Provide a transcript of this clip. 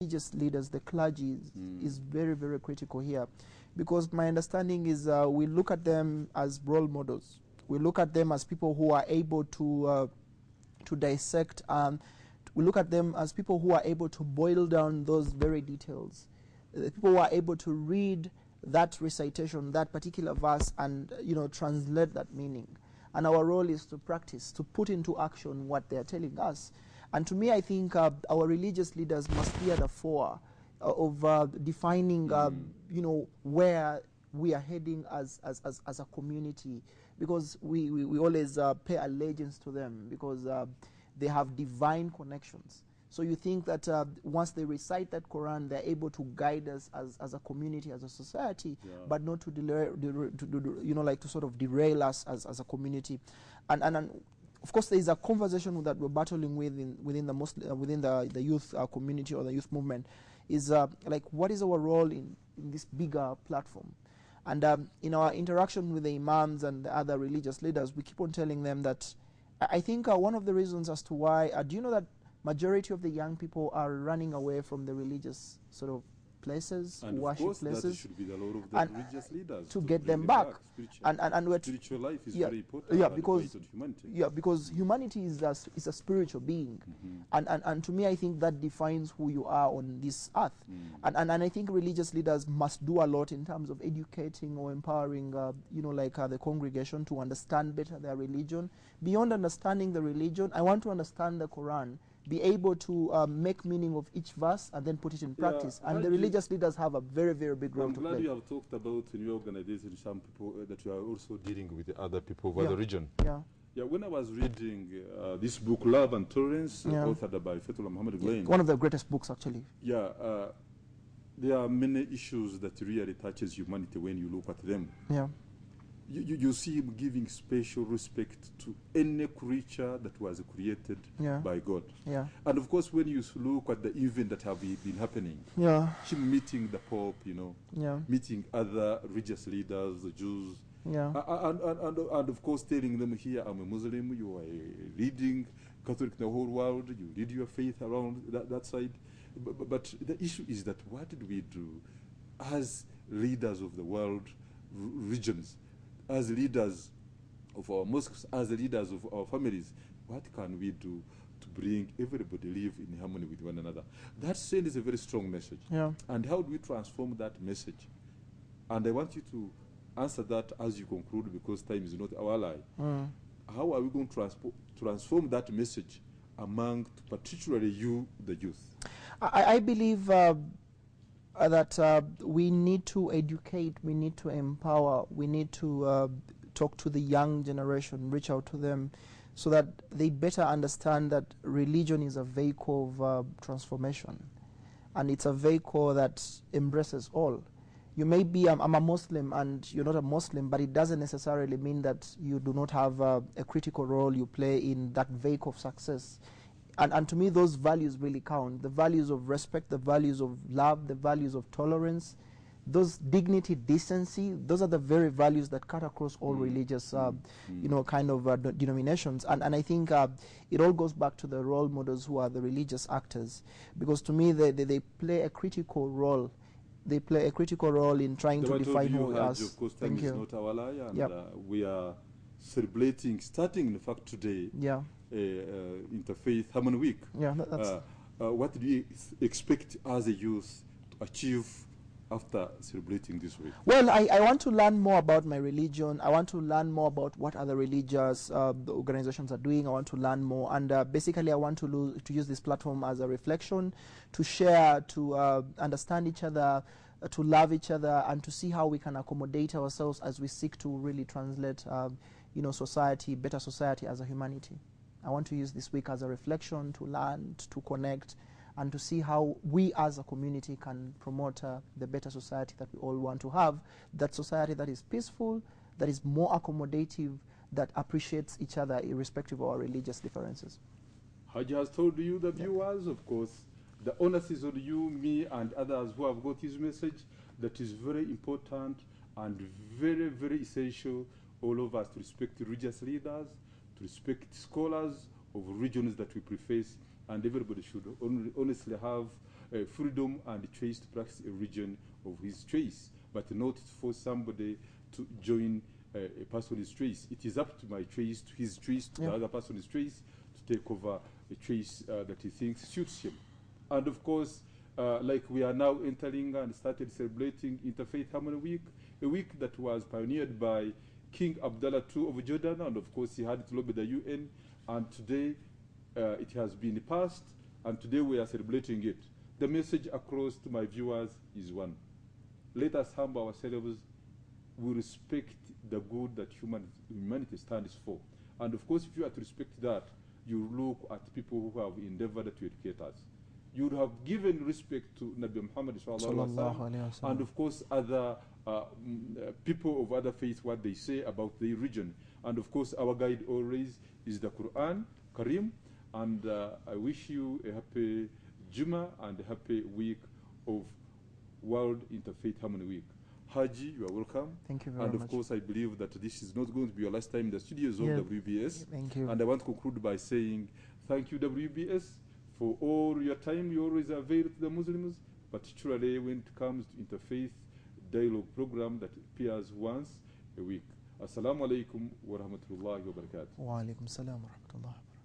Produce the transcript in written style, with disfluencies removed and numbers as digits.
religious leaders, the clergy, is very, very critical here, because my understanding is we look at them as role models. We look at them as people who are able to dissect. We look at them as people who are able to boil down those very details. People who are able to read that recitation, that particular verse, and translate that meaning. And our role is to practice, to put into action what they are telling us. And to me, I think our religious leaders must be at the fore of defining, where we are heading as a community, because we always pay allegiance to them, because they have divine connections. So you think that once they recite that Quran, they're able to guide us as a community, as a society, but not to to sort of derail us as a community. And of course, there is a conversation that we're battling with within the youth community or the youth movement. Is like, what is our role in this bigger platform? And in our interaction with the imams and the other religious leaders, we keep on telling them that I think one of the reasons as to why, do you know that majority of the young people are running away from the religious sort of places, and worship of course places. That should be the role of the religious leaders to get them back. Spiritual life is very important. Because humanity is a spiritual being, and to me, I think that defines who you are on this earth. And I think religious leaders must do a lot in terms of educating or empowering, the congregation to understand better their religion. Beyond understanding the religion, I want to understand the Quran, be able to make meaning of each verse and then put it in practice. And the religious leaders have a very, very big role to play. I'm glad you have talked about in your organization some people that you are also dealing with the other people of the region. Yeah, when I was reading this book, Love and Tolerance, authored by Fethullah Muhammad Gulain. One of the greatest books, actually. Yeah, there are many issues that really touches humanity when you look at them. Yeah. You see him giving special respect to any creature that was created by God. Yeah. And of course, when you look at the event that have been happening, him meeting the Pope, meeting other religious leaders, the Jews, and of course telling them, here, I'm a Muslim, you are leading Catholic in the whole world, you lead your faith around that side. But the issue is that what did we do as leaders of the world regions, as leaders of our mosques, as leaders of our families? What can we do to bring everybody live in harmony with one another? That sends a very strong message. And how do we transform that message? And I want you to answer that as you conclude, because time is not our ally. How are we going to transform that message among particularly you, the youth? I believe that we need to educate, we need to empower, we need to talk to the young generation, reach out to them, so that they better understand that religion is a vehicle of transformation, and it's a vehicle that embraces all. You may be, I'm a Muslim and you're not a Muslim, but it doesn't necessarily mean that you do not have a critical role you play in that vehicle of success. And to me, those values really count. The values of respect, the values of love, the values of tolerance, those dignity, decency, those are the very values that cut across all religious, denominations. And I think it all goes back to the role models who are the religious actors. Because to me, they play a critical role. They play a critical role in trying to define who we are. Of course, time is not our ally, and we are celebrating, starting in fact today, Interfaith Harmony Week. What do you expect as a youth to achieve after celebrating this week? Well, I want to learn more about my religion. I want to learn more about what other religious organizations are doing. I want to learn more, and basically I want to use this platform as a reflection, to share, to understand each other, to love each other, and to see how we can accommodate ourselves as we seek to really translate society, better society as a humanity. I want to use this week as a reflection, to learn, to connect, and to see how we as a community can promote the better society that we all want to have, that society that is peaceful, that is more accommodative, that appreciates each other irrespective of our religious differences. Hajji has told you, the viewers, of course, the onus is on you, me, and others who have got his message. That is very important and very, very essential, all of us, to respect religious leaders, to respect scholars of regions that we preface, and everybody should honestly have freedom and choice to practice a religion of his choice, but not for somebody to join a person's choice. It is up to my choice, to his choice, to the other person's choice, to take over a choice that he thinks suits him. And of course, like we are now entering and started celebrating Interfaith Harmony Week, a week that was pioneered by King Abdullah II of Jordan, and of course he had to lobby the UN, and today it has been passed, and today we are celebrating it. The message across to my viewers is one. Let us humble ourselves. We respect the good that humanity stands for. And of course, if you are to respect that, you look at people who have endeavored to educate us. You would have given respect to Nabi Muhammad and of course other people of other faiths, what they say about the religion. And of course our guide always is the Quran Karim. And I wish you a happy Jummah and a happy week of World Interfaith Harmony Week. Hajji, you are welcome. Thank you very much. And of course, I believe that this is not going to be your last time in the studios of WBS. Thank you. And I want to conclude by saying thank you, WBS, for all your time you always avail to the Muslims, particularly when it comes to interfaith dialogue program that appears once a week. Assalamu alaikum wa rahmatullahi wa barakatuh. Wa alaikum salam wa rahmatullahi wa barakatuh.